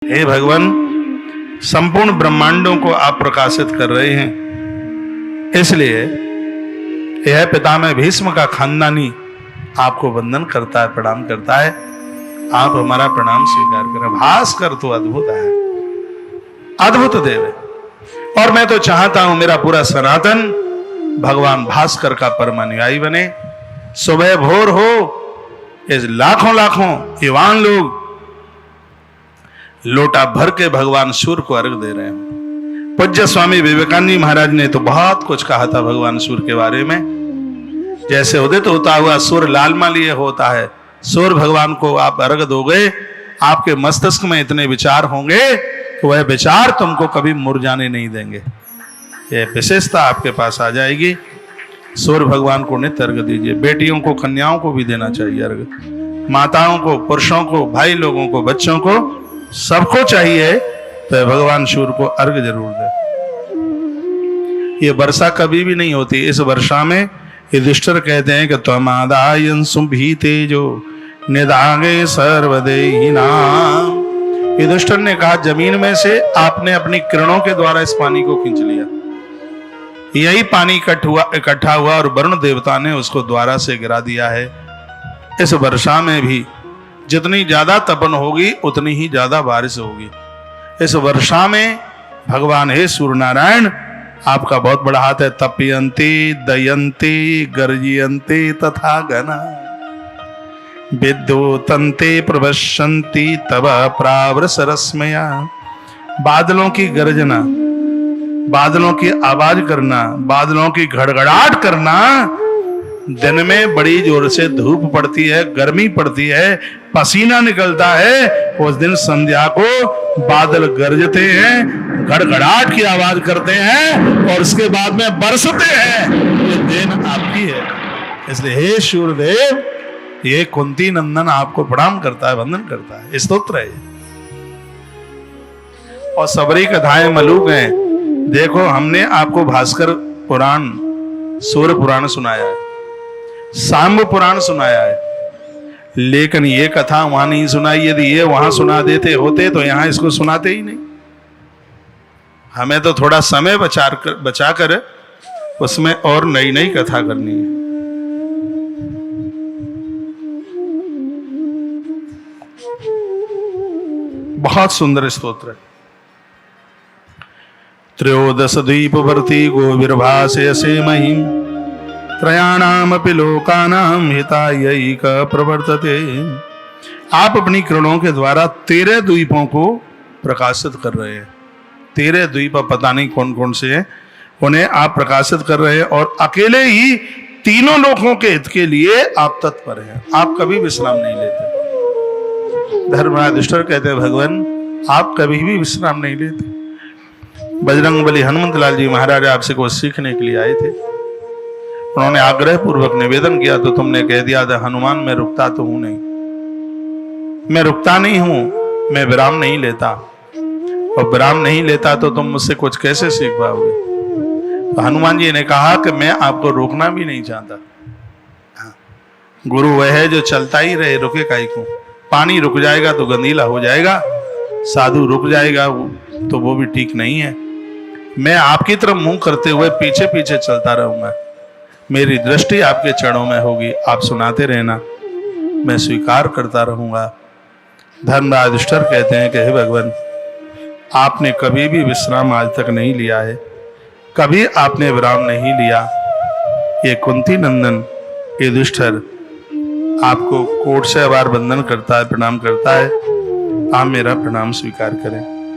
हे भगवान, संपूर्ण ब्रह्मांडों को आप प्रकाशित कर रहे हैं, इसलिए यह पितामह भीष्म का खानदानी आपको वंदन करता है, प्रणाम करता है। आप हमारा प्रणाम स्वीकार करें। भास्कर तो अद्भुत है, अद्भुत देव है। और मैं तो चाहता हूं मेरा पूरा सनातन भगवान भास्कर का परम अनुयायी बने। सुबह भोर हो, इस लाखों लाखों युवान लोग लोटा भर के भगवान सूर्य को अर्घ दे रहे हैं। पूज्य स्वामी विवेकानंद महाराज ने तो बहुत कुछ कहा था भगवान सूर्य के बारे में। जैसे उदित होता हुआ सूर्य लालमा लिए होता है, सूर्य भगवान को आप अर्घ दोगे, आपके मस्तिष्क में इतने विचार होंगे कि वह विचार तुमको कभी मुरझाने नहीं देंगे। यह विशेषता आपके पास आ जाएगी। सूर्य भगवान को नित्य अर्घ दीजिए। बेटियों को, कन्याओं को भी देना चाहिए अर्घ, माताओं को, पुरुषों को, भाई लोगों को, बच्चों को, सबको चाहिए तो भगवान सूर्य को अर्घ जरूर दे। ये वर्षा कभी भी नहीं होती। इस वर्षा में युधिष्ठिर कहते हैं कि त्वमादायं सुभीतेजो निदागे सर्वदेहिनाम। युधिष्ठिर ने कहा, जमीन में से आपने अपनी किरणों के द्वारा इस पानी को खींच लिया। यही पानी इकट्ठा हुआ और वरुण देवता ने उसको द्वारा से गिरा दिया है। इस वर्षा में भी जितनी ज्यादा तपन होगी उतनी ही ज्यादा बारिश होगी। इस वर्षा में भगवान हे सूर्य नारायण, आपका बहुत बड़ा हाथ है। तपयन्ते दयन्ते गर्जयन्ते तथा गना विद्युतन्ते प्रवशन्ति तव प्रावरसरस्मया। बादलों की गर्जना, बादलों की आवाज करना, बादलों की घड़घड़ाहट करना। दिन में बड़ी जोर से धूप पड़ती है, गर्मी पड़ती है, पसीना निकलता है। उस दिन संध्या को बादल गरजते हैं, घड़घड़ाहट की आवाज करते हैं और उसके बाद में बरसते हैं। ये दिन आपकी है। इसलिए हे सूर्यदेव, ये कुंती नंदन आपको प्रणाम करता है, वंदन करता है। स्तोत्र है और सबरी कथाएं मलूक हैं। देखो, हमने आपको भास्कर पुराण, सूर्य पुराण सुनाया है, सांब पुराण सुनाया है, लेकिन ये कथा वहां नहीं सुनाई। यदि ये वहां सुना देते होते तो यहां इसको सुनाते ही नहीं। हमें तो थोड़ा समय बचाकर उसमें और नई नई कथा करनी है। बहुत सुंदर स्तोत्र है। त्रयोदश द्वीपवर्ती गोविर्भासयसे महिम त्रयाणामपि लोकानां हितायैक प्रवर्तते। आप अपनी किरणों के द्वारा 13 द्वीपों को प्रकाशित कर रहे हैं। 13 द्वीप, पता नहीं कौन कौन से हैं, उन्हें आप प्रकाशित कर रहे हैं और अकेले ही तीनों लोगों के हित के लिए आप तत्पर हैं। आप कभी विश्राम नहीं लेते। धर्मराज युधिष्ठिर कहते हैं, भगवान आप कभी भी विश्राम नहीं लेते। बजरंगबली हनुमंत लाल जी महाराज आपसे कुछ सीखने के लिए आए थे। उन्होंने आग्रह पूर्वक निवेदन किया तो तुमने कह दिया था, हनुमान मैं रुकता तो हूं नहीं, मैं रुकता नहीं हूं, मैं विराम नहीं लेता। और विराम नहीं लेता तो तुम मुझसे कुछ कैसे सीख पाओगे। तो हनुमान जी ने कहा कि मैं आपको रोकना भी नहीं चाहता। गुरु वह है जो चलता ही रहे, रुके काहे को। पानी रुक जाएगा तो गंदीला हो जाएगा, साधु रुक जाएगा तो वो भी ठीक नहीं है। मैं आपकी तरफ मुंह करते हुए पीछे पीछे चलता रहूंगा। मेरी दृष्टि आपके चरणों में होगी, आप सुनाते रहना, मैं स्वीकार करता रहूंगा। धर्मराज युधिष्ठिर कहते हैं कि हे भगवान, आपने कभी भी विश्राम आज तक नहीं लिया है, कभी आपने विराम नहीं लिया। ये कुंती नंदन युधिष्ठिर आपको कोट से आभार वंदन करता है, प्रणाम करता है। आप मेरा प्रणाम स्वीकार करें।